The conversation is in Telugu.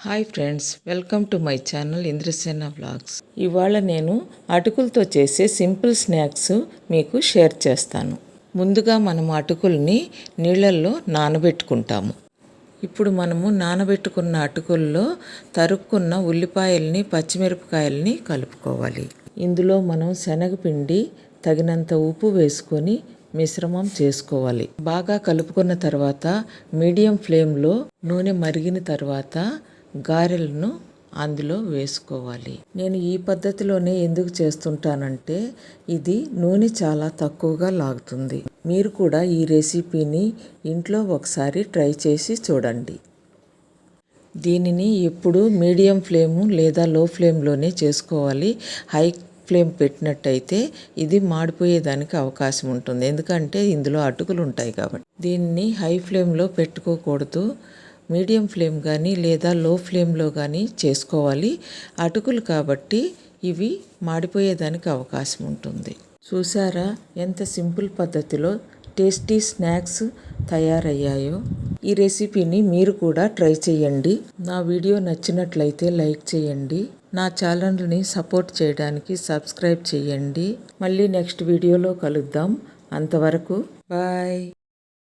Hi friends, welcome to my channel Indrasena vlogs. ఇవాళ నేను అటుకులతో చేసే సింపుల్ స్నాక్స్ మీకు షేర్ చేస్తాను. ముందుగా మనం అటుకుల్ని నీళ్ళల్లో నానబెట్టుకుంటాము. ఇప్పుడు మనము నానబెట్టుకున్న అటుకుల్లో తరుక్కున్న ఉల్లిపాయల్ని, పచ్చిమిరపకాయల్ని కలుపుకోవాలి. ఇందులో మనం శనగపిండి, తగినంత ఉప్పు వేసుకొని మిశ్రమం చేసుకోవాలి. బాగా కలుపుకున్న తర్వాత మీడియం ఫ్లేమ్లో నూనె మరిగిన తర్వాత గారెలను అందులో వేసుకోవాలి. నేను ఈ పద్ధతిలోనే ఎందుకు చేస్తుంటానంటే ఇది నూనె చాలా తక్కువగా లాగుతుంది. మీరు కూడా ఈ రెసిపీని ఇంట్లో ఒకసారి ట్రై చేసి చూడండి. దీనిని ఎప్పుడు మీడియం ఫ్లేము లేదా లో ఫ్లేమ్లోనే చేసుకోవాలి. హై ఫ్లేమ్ పెట్టినట్టయితే ఇది మాడిపోయేదానికి అవకాశం ఉంటుంది, ఎందుకంటే ఇందులో అటుకులు ఉంటాయి కాబట్టి. దీన్ని హై ఫ్లేమ్లో పెట్టుకోకూడదు. మీడియం ఫ్లేమ్ కానీ లేదా లో ఫ్లేమ్లో కానీ చేసుకోవాలి. అటుకులు కాబట్టి ఇవి మాడిపోయేదానికి అవకాశం ఉంటుంది. చూసారా ఎంత సింపుల్ పద్ధతిలో టేస్టీ స్నాక్స్ తయారయ్యాయో. ఈ రెసిపీని మీరు కూడా ట్రై చేయండి. నా వీడియో నచ్చినట్లయితే లైక్ చేయండి. నా ఛానల్ని సపోర్ట్ చేయడానికి సబ్స్క్రైబ్ చేయండి. మళ్ళీ నెక్స్ట్ వీడియోలో కలుద్దాం. అంతవరకు బాయ్.